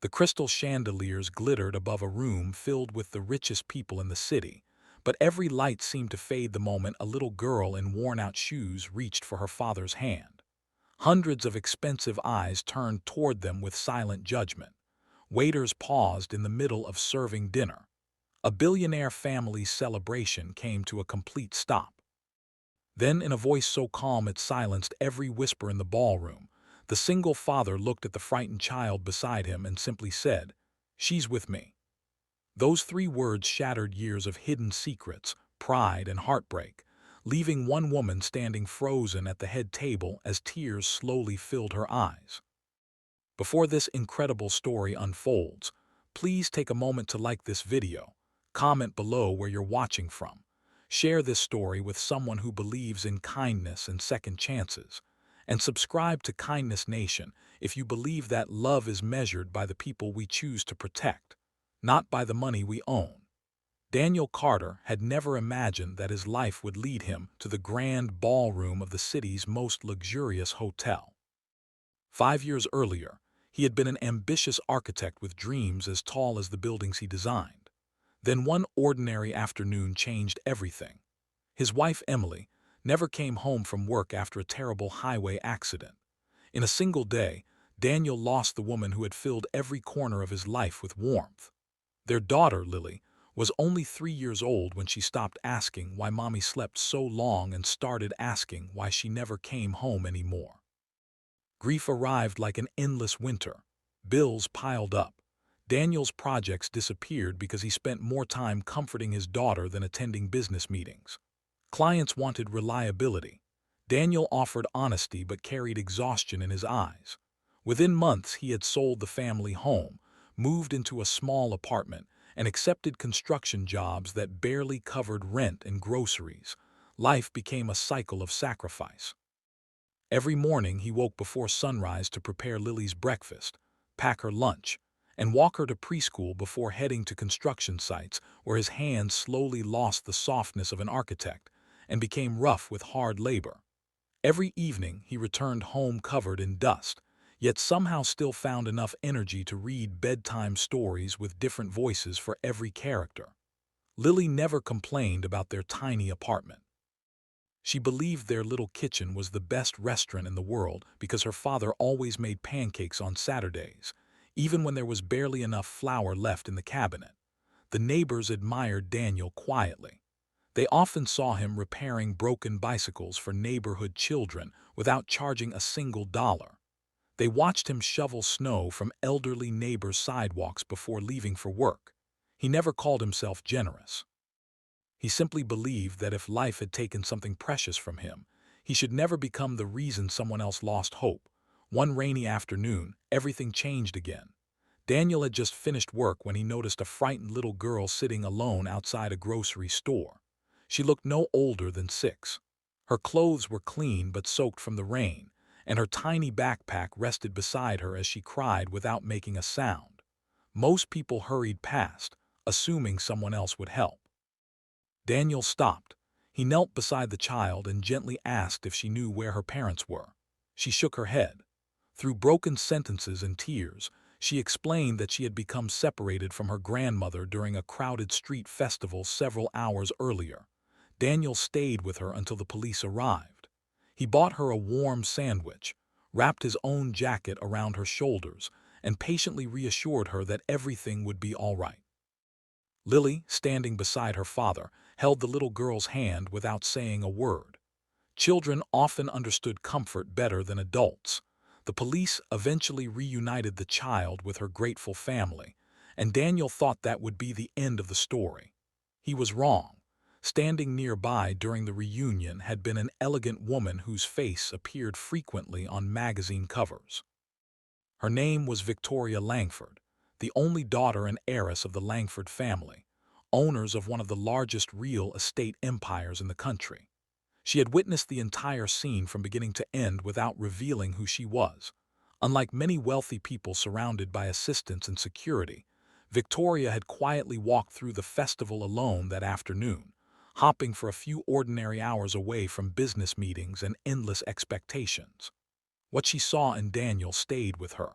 The crystal chandeliers glittered above a room filled with the richest people in the city, but every light seemed to fade the moment a little girl in worn-out shoes reached for her father's hand. Hundreds of expensive eyes turned toward them with silent judgment. Waiters paused in the middle of serving dinner. A billionaire family's celebration came to a complete stop. Then, in a voice so calm it silenced every whisper in the ballroom, the single father looked at the frightened child beside him and simply said, "She's with me." Those three words shattered years of hidden secrets, pride, and heartbreak, leaving one woman standing frozen at the head table as tears slowly filled her eyes. Before this incredible story unfolds, please take a moment to like this video, comment below where you're watching from, share this story with someone who believes in kindness and second chances, and subscribe to Kindness Nation if you believe that love is measured by the people we choose to protect, not by the money we own. Daniel Carter had never imagined that his life would lead him to the grand ballroom of the city's most luxurious hotel. 5 years earlier, he had been an ambitious architect with dreams as tall as the buildings he designed. Then one ordinary afternoon changed everything. His wife, Emily, never came home from work after a terrible highway accident. In a single day, Daniel lost the woman who had filled every corner of his life with warmth. Their daughter, Lily, was only 3 years old when she stopped asking why mommy slept so long and started asking why she never came home anymore. Grief arrived like an endless winter. Bills piled up. Daniel's projects disappeared because he spent more time comforting his daughter than attending business meetings. Clients wanted reliability. Daniel offered honesty but carried exhaustion in his eyes. Within months, he had sold the family home, moved into a small apartment, and accepted construction jobs that barely covered rent and groceries. Life became a cycle of sacrifice. Every morning he woke before sunrise to prepare Lily's breakfast, pack her lunch, and walk her to preschool before heading to construction sites where his hands slowly lost the softness of an architect and became rough with hard labor. Every evening he returned home covered in dust, yet somehow still found enough energy to read bedtime stories with different voices for every character. Lily never complained about their tiny apartment. She believed their little kitchen was the best restaurant in the world because her father always made pancakes on Saturdays, even when there was barely enough flour left in the cabinet. The neighbors admired Daniel quietly. They often saw him repairing broken bicycles for neighborhood children without charging a single dollar. They watched him shovel snow from elderly neighbors' sidewalks before leaving for work. He never called himself generous. He simply believed that if life had taken something precious from him, he should never become the reason someone else lost hope. One rainy afternoon, everything changed again. Daniel had just finished work when he noticed a frightened little girl sitting alone outside a grocery store. She looked no older than 6. Her clothes were clean but soaked from the rain, and her tiny backpack rested beside her as she cried without making a sound. Most people hurried past, assuming someone else would help. Daniel stopped. He knelt beside the child and gently asked if she knew where her parents were. She shook her head. Through broken sentences and tears, she explained that she had become separated from her grandmother during a crowded street festival several hours earlier. Daniel stayed with her until the police arrived. He bought her a warm sandwich, wrapped his own jacket around her shoulders, and patiently reassured her that everything would be all right. Lily, standing beside her father, held the little girl's hand without saying a word. Children often understood comfort better than adults. The police eventually reunited the child with her grateful family, and Daniel thought that would be the end of the story. He was wrong. Standing nearby during the reunion had been an elegant woman whose face appeared frequently on magazine covers. Her name was Victoria Langford, the only daughter and heiress of the Langford family, owners of one of the largest real estate empires in the country. She had witnessed the entire scene from beginning to end without revealing who she was. Unlike many wealthy people surrounded by assistants and security, Victoria had quietly walked through the festival alone that afternoon, hopping for a few ordinary hours away from business meetings and endless expectations. What she saw in Daniel stayed with her.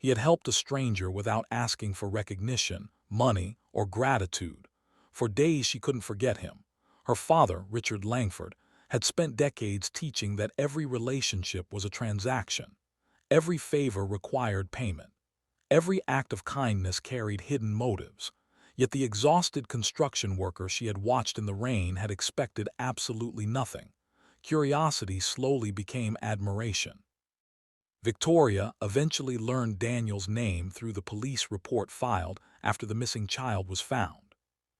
He had helped a stranger without asking for recognition, money, or gratitude. For days she couldn't forget him. Her father, Richard Langford, had spent decades teaching that every relationship was a transaction. Every favor required payment. Every act of kindness carried hidden motives. Yet the exhausted construction worker she had watched in the rain had expected absolutely nothing. Curiosity slowly became admiration. Victoria eventually learned Daniel's name through the police report filed after the missing child was found.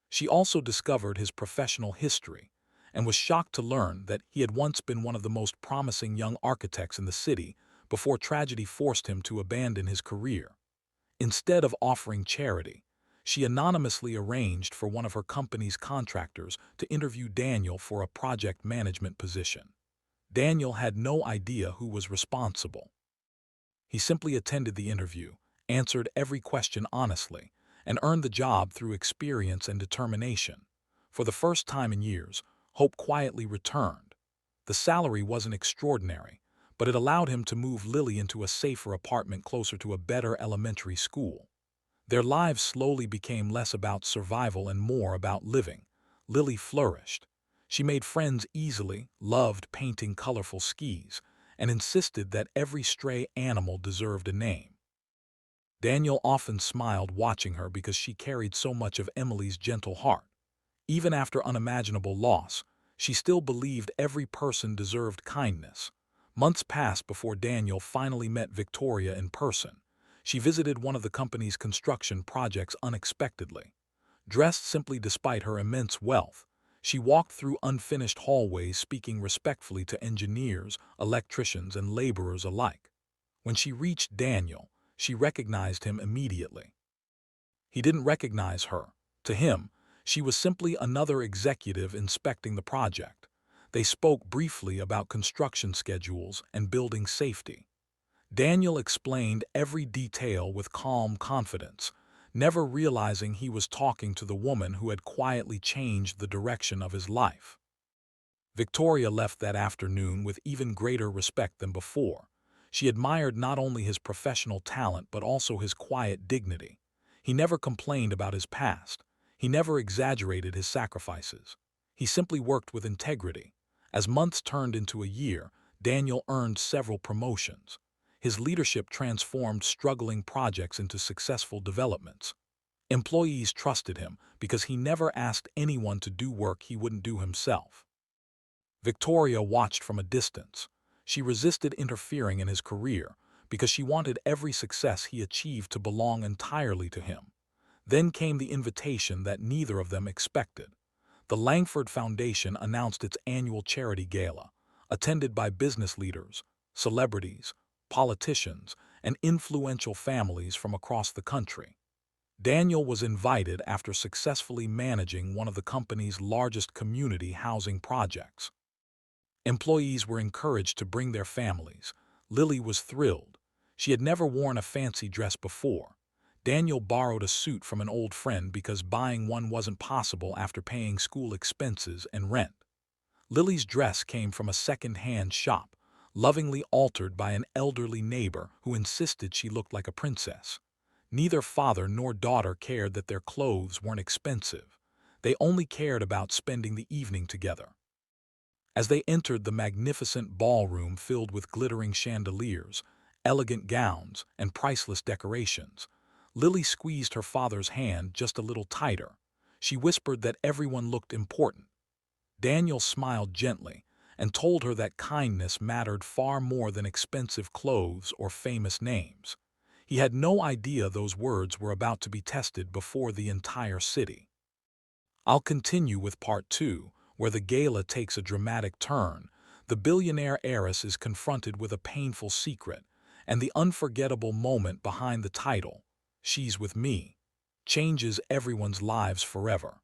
She also discovered his professional history and was shocked to learn that he had once been one of the most promising young architects in the city before tragedy forced him to abandon his career. Instead of offering charity, she anonymously arranged for one of her company's contractors to interview Daniel for a project management position. Daniel had no idea who was responsible. He simply attended the interview, answered every question honestly, and earned the job through experience and determination. For the first time in years, hope quietly returned. The salary wasn't extraordinary, but it allowed him to move Lily into a safer apartment closer to a better elementary school. Their lives slowly became less about survival and more about living. Lily flourished. She made friends easily, loved painting colorful skis, and insisted that every stray animal deserved a name. Daniel often smiled watching her because she carried so much of Emily's gentle heart. Even after unimaginable loss, she still believed every person deserved kindness. Months passed before Daniel finally met Victoria in person. She visited one of the company's construction projects unexpectedly. Dressed simply despite her immense wealth, she walked through unfinished hallways speaking respectfully to engineers, electricians, and laborers alike. When she reached Daniel, she recognized him immediately. He didn't recognize her. To him, she was simply another executive inspecting the project. They spoke briefly about construction schedules and building safety. Daniel explained every detail with calm confidence, never realizing he was talking to the woman who had quietly changed the direction of his life. Victoria left that afternoon with even greater respect than before. She admired not only his professional talent but also his quiet dignity. He never complained about his past. He never exaggerated his sacrifices. He simply worked with integrity. As months turned into a year, Daniel earned several promotions. His leadership transformed struggling projects into successful developments. Employees trusted him because he never asked anyone to do work he wouldn't do himself. Victoria watched from a distance. She resisted interfering in his career because she wanted every success he achieved to belong entirely to him. Then came the invitation that neither of them expected. The Langford Foundation announced its annual charity gala, attended by business leaders, celebrities, politicians, and influential families from across the country. Daniel was invited after successfully managing one of the company's largest community housing projects. Employees were encouraged to bring their families. Lily was thrilled. She had never worn a fancy dress before. Daniel borrowed a suit from an old friend because buying one wasn't possible after paying school expenses and rent. Lily's dress came from a second-hand shop, lovingly altered by an elderly neighbor who insisted she looked like a princess. Neither father nor daughter cared that their clothes weren't expensive. They only cared about spending the evening together. As they entered the magnificent ballroom filled with glittering chandeliers, elegant gowns, and priceless decorations, Lily squeezed her father's hand just a little tighter. She whispered that everyone looked important. Daniel smiled gently and told her that kindness mattered far more than expensive clothes or famous names. He had no idea those words were about to be tested before the entire city. I'll continue with part 2, where the gala takes a dramatic turn. The billionaire heiress is confronted with a painful secret, and the unforgettable moment behind the title, "She's with me," changes everyone's lives forever.